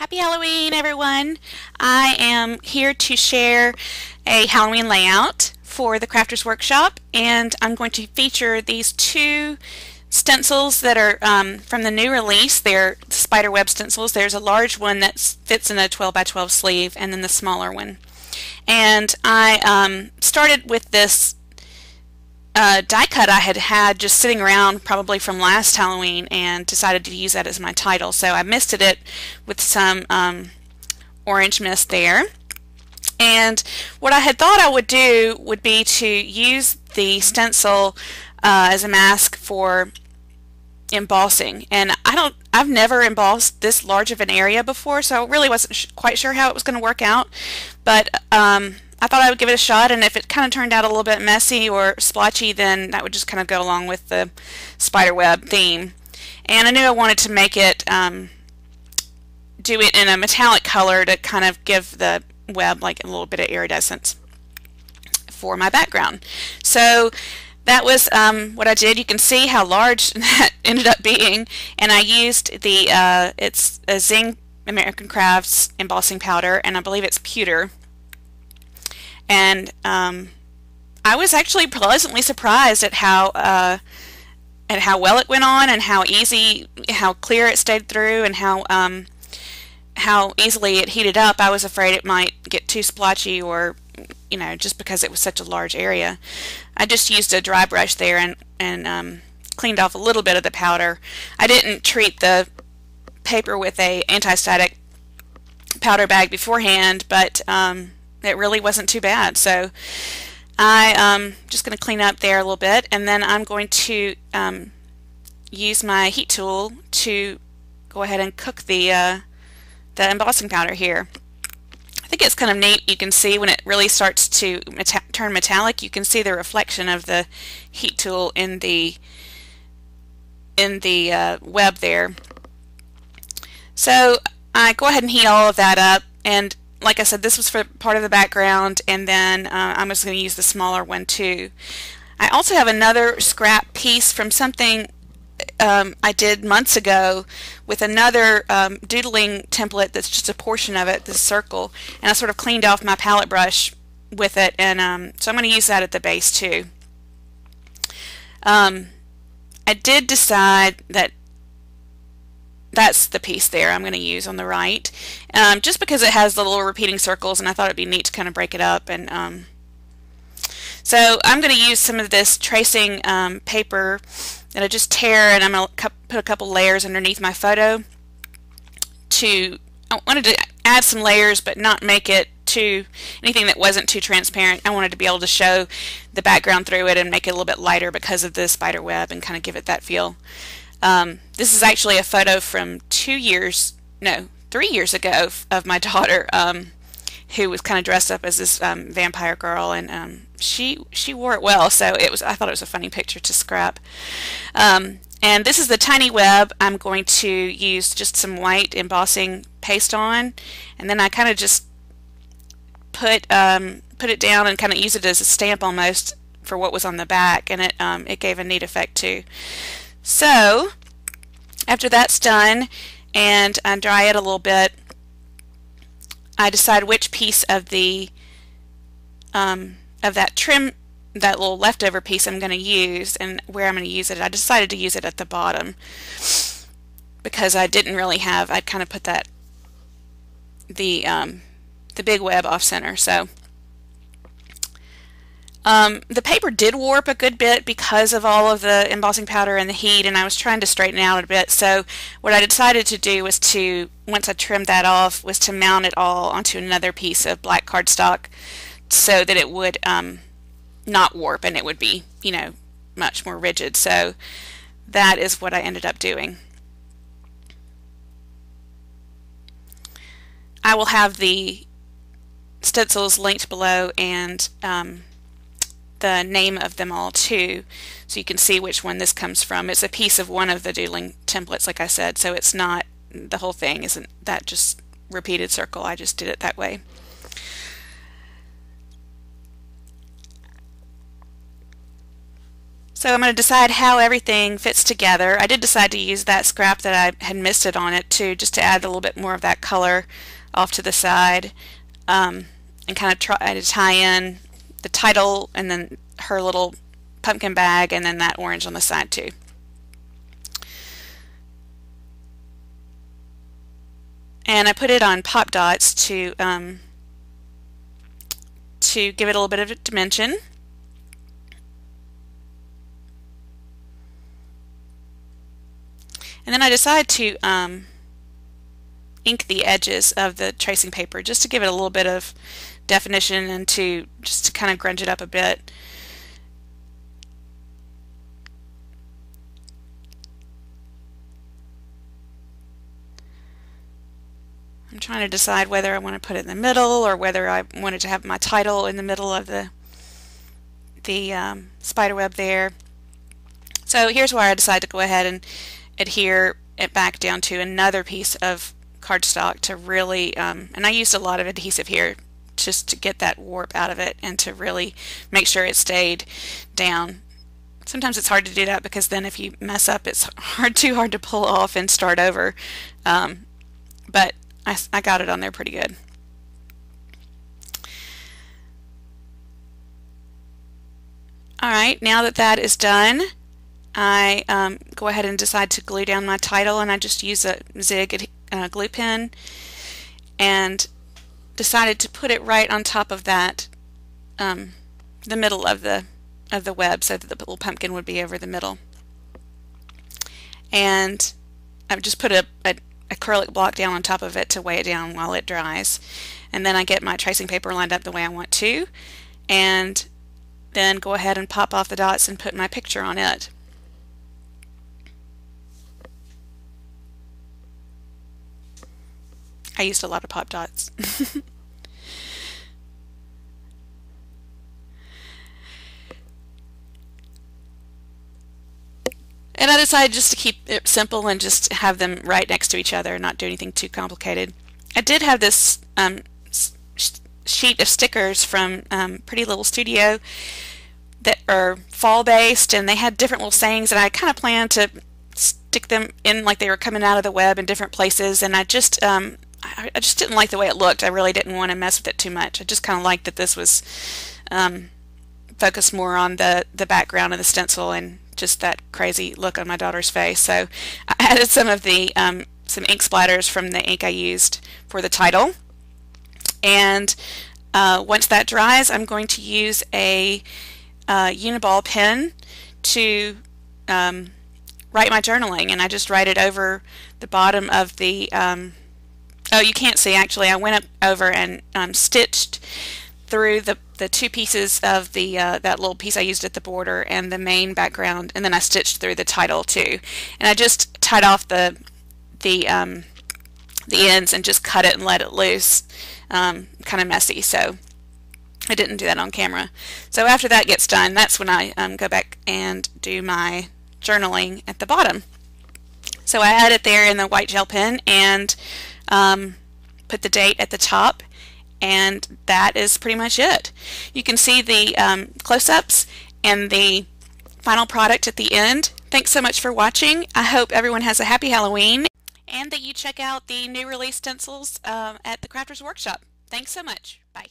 Happy Halloween, everyone! I am here to share a Halloween layout for the Crafters Workshop, and I'm going to feature these two stencils that are from the new release. They're SPIDERWEB stencils. There's a large one that fits in a 12 by 12 sleeve, and then the smaller one. And I started with this die cut I had just sitting around probably from last Halloween, and decided to use that as my title. So I misted it with some orange mist there. And what I had thought I would do would be to use the stencil as a mask for embossing. And I've never embossed this large of an area before, so I really wasn't quite sure how it was going to work out. But I thought I would give it a shot, and if it kind of turned out a little bit messy or splotchy, then that would just kind of go along with the spiderweb theme. And I knew I wanted to make it, do it in a metallic color to kind of give the web like a little bit of iridescence for my background. So that was what I did. You can see how large that ended up being, and I used the, it's a Zing American Crafts embossing powder, and I believe it's pewter. And I was actually pleasantly surprised at how well it went on, and how clear it stayed through, and how easily it heated up. I was afraid it might get too splotchy, or just because it was such a large area. I just used a dry brush there and cleaned off a little bit of the powder. I didn't treat the paper with a anti-static powder bag beforehand, but it really wasn't too bad. So I'm just going to clean up there a little bit, and then I'm going to use my heat tool to go ahead and cook the embossing powder here. I think it's kind of neat. You can see when it really starts to turn metallic, you can see the reflection of the heat tool in the web there. So I go ahead and heat all of that up, and like I said, this was for part of the background, and then I'm just going to use the smaller one too. I also have another scrap piece from something I did months ago with another doodling template that's just a portion of it, this circle, and I sort of cleaned off my palette brush with it, and so I'm going to use that at the base too. I did decide that that's the piece there I'm going to use on the right, just because it has the little repeating circles, and I thought it'd be neat to kind of break it up. And so I'm going to use some of this tracing paper that I just tear, and I'm going to put a couple layers underneath my photo. I wanted to add some layers, but not make it anything that wasn't too transparent. I wanted to be able to show the background through it and make it a little bit lighter because of the spider web, and kind of give it that feel. This is actually a photo from 3 years ago of my daughter, who was kind of dressed up as this vampire girl, and she wore it well. So I thought it was a funny picture to scrap. And this is the tiny web I'm going to use just some white embossing paste on, and then I kind of just put it down and kind of use it as a stamp almost for what was on the back, and it gave a neat effect too. So after that's done and I dry it a little bit, I decide which piece of that trim, that little leftover piece, I'm going to use, and where I'm going to use it. I decided to use it at the bottom because I didn't really have, I'd kind of put the big web off center. So the paper did warp a good bit because of all of the embossing powder and the heat, and I was trying to straighten it out a bit. So what I decided to do was once I trimmed that off, was to mount it all onto another piece of black cardstock so that it would not warp, and it would be, much more rigid. So that is what I ended up doing. I will have the stencils linked below, and the name of them all too, so you can see which one this comes from. It's a piece of one of the doodling templates, like I said, so it's not, the whole thing isn't that just repeated circle. I just did it that way. So I'm going to decide how everything fits together. I did decide to use that scrap that I had misted on it too, just to add a little bit more of that color off to the side, and kind of try to tie in the title and then her little pumpkin bag and then that orange on the side too. And I put it on pop dots to give it a little bit of a dimension. And then I decided to ink the edges of the tracing paper just to give it a little bit of definition and just to kind of grunge it up a bit. I'm trying to decide whether I want to put it in the middle or whether I wanted to have my title in the middle of the spiderweb there. So here's where I decided to go ahead and adhere it back down to another piece of cardstock to really, and I used a lot of adhesive here just to get that warp out of it and to really make sure it stayed down. Sometimes it's hard to do that because then if you mess up it's too hard to pull off and start over, but I got it on there pretty good. Alright, now that that is done, I go ahead and decide to glue down my title, and I just use a zig glue pen and decided to put it right on top of that, the middle of the web, so that the little pumpkin would be over the middle. And I've just put a acrylic block down on top of it to weigh it down while it dries, and then I get my tracing paper lined up the way I want to, and then go ahead and pop off the dots and put my picture on it. I used a lot of pop dots. And I decided just to keep it simple and just have them right next to each other and not do anything too complicated. I did have this sheet of stickers from Pretty Little Studio that are fall based, and they had different little sayings, and I kind of planned to stick them in like they were coming out of the web in different places, and I just didn't like the way it looked. I really didn't want to mess with it too much. I just kind of liked that this was focused more on the background of the stencil and just that crazy look on my daughter's face. So I added some of the some ink splatters from the ink I used for the title, and once that dries, I'm going to use a Uniball pen to write my journaling, and I just write it over the bottom of the oh, you can't see, actually I went up over and stitched through the two pieces of the that little piece I used at the border and the main background, and then I stitched through the title too, and I just tied off the ends and just cut it and let it loose. Kind of messy, so I didn't do that on camera. So after that gets done, that's when I go back and do my journaling at the bottom. So I add it there in the white gel pen and put the date at the top, and that is pretty much it. You can see the close-ups and the final product at the end. Thanks so much for watching. I hope everyone has a happy Halloween, and that you check out the new release stencils at the Crafters Workshop. Thanks so much. Bye.